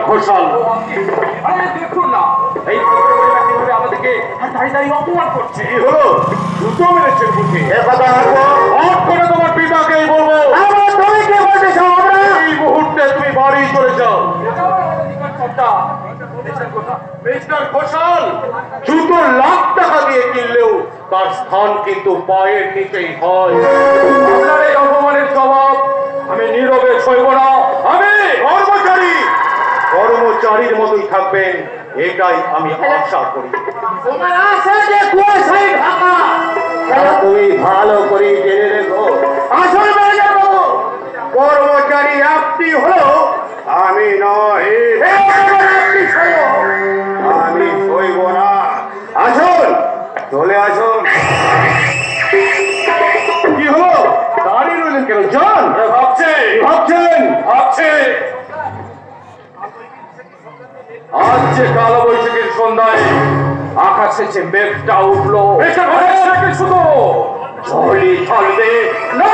ঘোষাল। দেখুন না এই কিভাবে আমাদেরকে দাঁড়িয়ে দাঁড়িয়ে অপমান করছে। কি হলো? জুতো মেরেছেন বুকে। একথা অফ করে তোমার পিতাকেই বলবো। এই মুহূর্তে তুমি বাড়ি চলে যাও। মিস্টার ঘোষাল, জুতো লাখ টাকা দিয়ে কিনলেও তার স্থান কিন্তু পায়ের নিচেই হয়। আপনার এই অপমানের জবাব আমি নীরবে সইব না। আমি কর্মচারীর মতোই থাকবেন, এটাই আমি আশা করি। তুমি ভালো করে জেনে রেখো, আসল কর্মচারী আপনি হলো, আমি নয়। আমি সইব না। আসুন, চলে আসুন। কি হলো? দাঁড়িয়ে রইলেন কেন? যান। ভাবছেন আজ যে কালো বৈশাখীর সন্ধ্যায় আকাশে যে মেঘটা উঠলো, শুধু ঝড়ি থাকবে না।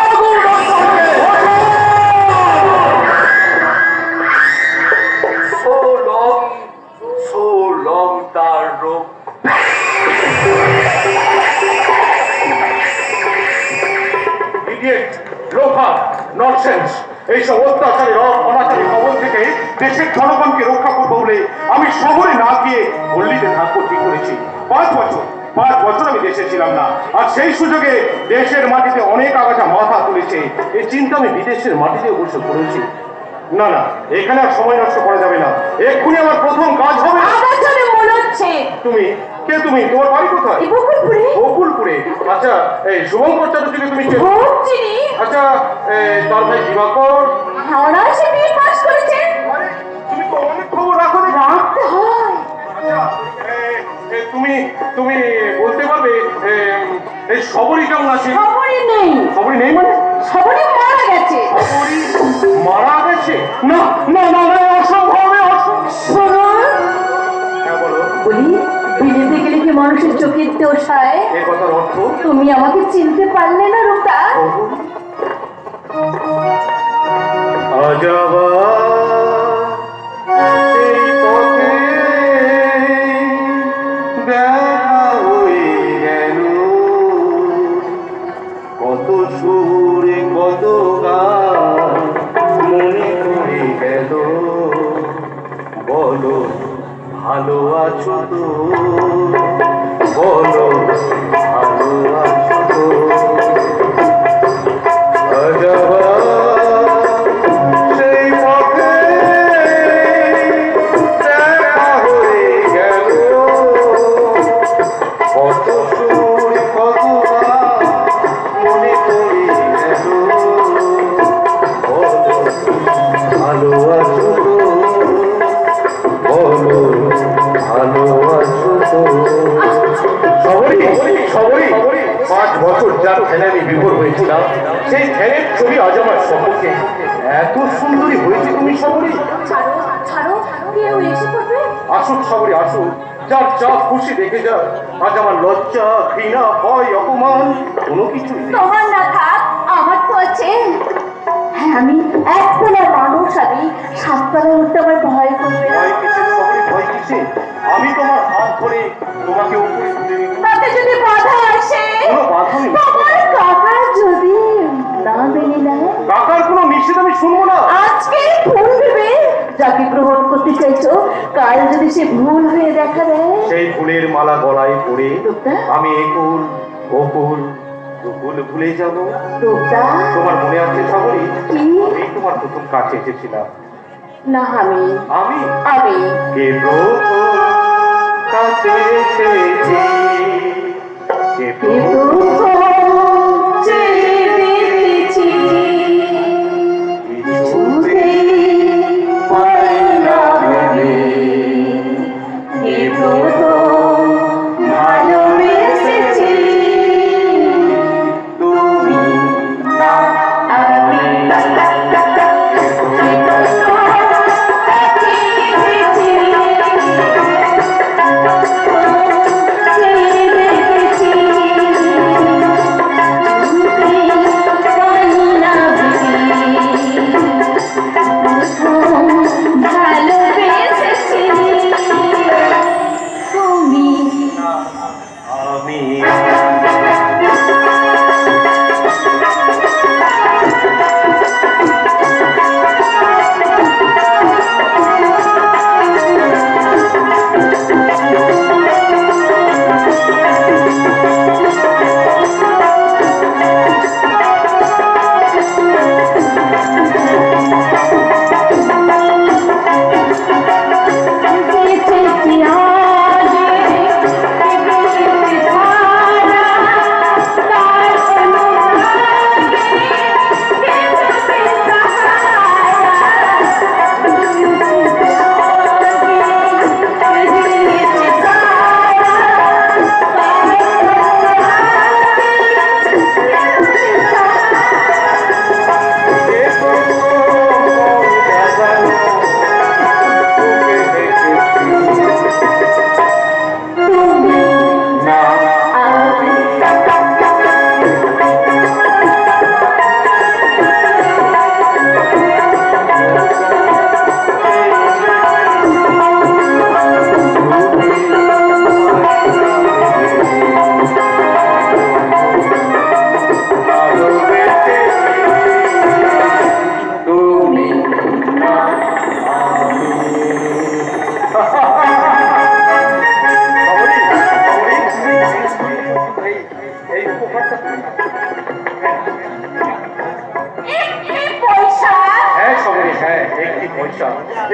So long তার রূপ। এইসব অত্যাচারী অনাচারী খবর থেকে দেশের জনগণকে রক্ষা করবো বলে আমি শহরে না গিয়ে পল্লীতে থাকবো ঠিক করেছি। 5 বছর আমি দেশে ছিলাম না, আর সেই সুযোগে দেশের মাটিতে অনেক আগাছা মাথা তুলেছে। এই চিন্তা আমি বিদেশের মাটিতে অবশ্য করেছি। না, এখানে আর সময় নষ্ট করা যাবে না। এক্ষুনি আমার প্রথম কাজ হবে। তুমি কে? তোমার বাড়ি কোথায়? বকুলপুরে। আচ্ছা, এই শুভঙ্কর চাটুর্যকে তুমি চিনি? আচ্ছা, তার ভাই দিবাকর? তুমি তো অনেক খবর রাখো। রাখতে হয়। আচ্ছা, তুমি বলতে পারবে এই সবরই কেমন আছে? সবরই নেই মানে? সবরই মারা গেছে। না, অসম্ভব। হ্যাঁ, বলো। বিলেতে গেলে কি মানুষের চোখের দোষায়? এই কথার অর্থ? তুমি আমাকে চিনতে পারলে না রূপা? আজাবা এই পথে দেখা হয়ে গেল, কত সুরে কত গান মনে পড়ে গেল। বলো ভালো আছো তো? বলো ভালো আছো তো? আজাবা সেই পথে দেখা হয়ে গেল, কত সুর কত গান মনে পড়ে গেল। বলো ভালো আছো তো? বলো ভালো আছো তো? সবরই 5 বছর যার ধ্যানে আমি বিভোর হয়েছিলাম, সেই ধ্যানের ছবি আজ আমার সম্মুখে। এত সুন্দরী হয়েছে তুমি সবরই। আসুন সবরই, আসুন। যার যা খুশি দেখে যা। আজ আমার লজ্জা, ঘৃণা, ভয়, অপমান কোনো কিছু তোমার না থাক, আমার তো আছে। হ্যাঁ, আমি একবেলা মানুষ, আমি সাততলায় উঠতে আমার ভয় করবে না। ভয় কিসে? আমি তোমার হাত ধরে তোমাকে উপরে তুলে নিব। তাতে যদি বাধা আসে? কোনো বাধা নেই। তোমার কাকা যদি না মেনে নেয়? কাকার কোনো নিষেধ আমি শুনবো না। আজকে ভুল ভেবে যাকে গ্রহণ করতে চাইছো, কাল যদি সে ভুল হয়ে দেখা দেয়, সেই ফুলের মালা গলায় পরে আমি একুল ওকুল ভুলে যাব। তোমার মনে আছে সবরই? আমি তোমার প্রথম কাছে এসেছিলাম না? আমি কে প্রথম কাছে এসেছি, কে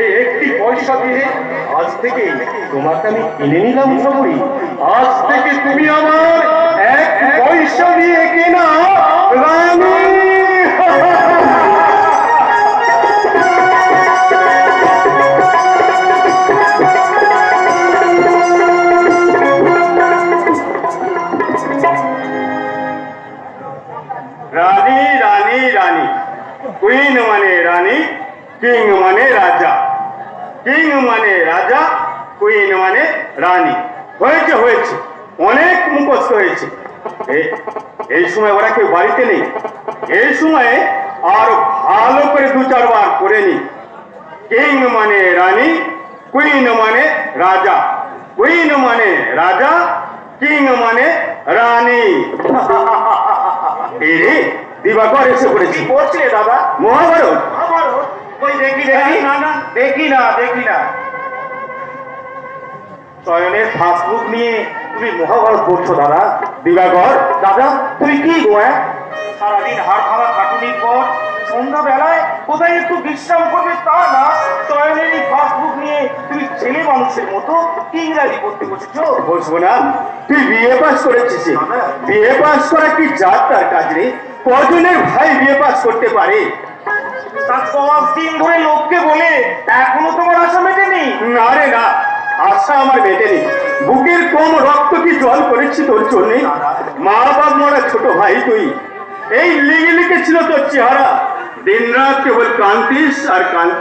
এই একটি পয়সা দিয়ে আজ থেকে তোমাকে আমি কিনে নিলাম সবই। আজ থেকে তুমি আমার এক পয়সা দিয়ে কেনা রানী। রানী রানী রানী, কুইন মানে রানী, কিং মানে রাজা, কিং মানে রাজা, কুইন মানে রানী। হয়েছে হয়েছে, অনেক মুখস্থ হয়েছে। এই সময় ওরা কেউ বাড়িতে নেই, এই সময়ে আর ভালো করে দু চারবার করে নি। কিং মানে রানী, কুইন মানে রাজা, কুইন মানে রাজা, কিং মানে রানী। এই রে দিবাকর এসে পড়েছি। করছে দাদা? মহাভারত। ওই দেখি দেখি। না না দেখি না দেখি না। চয়নের ফাসবুক নিয়ে তুমি মহাভারত পড়ছো দাদা? দিবাকর, দাদা তুমি কি গো? সারাদিন হাড় ভাঙা খাটুনির পর সন্ধ্যাবেলায় কোথায় একটু বিশ্রাম করবে তা না, চয়নের এই ফাসবুক নিয়ে তুমি ছেলে মানুষের মতো ইংরাজি পড়তে বসেছো। বসবো না? তুই বিএ পাস করেছিস। বিএ পাস করা কি যার তার কাজ রে? কজনের ভাই বিএ পাস করতে পারে? তা 5 দিন ধরে লোককে বলে এখনো তোমার আশা মেটেনি? না রে না, আশা আমার মেটেনি। বুকের কম রক্ত কি জল করেছি তোর জন্য? মা বাপ মরা ছোট ভাই তুই। এই লিগে লিখে ছিল তোর চেহারা, দিন রাত কেবল কান্তিস আর কান্তি।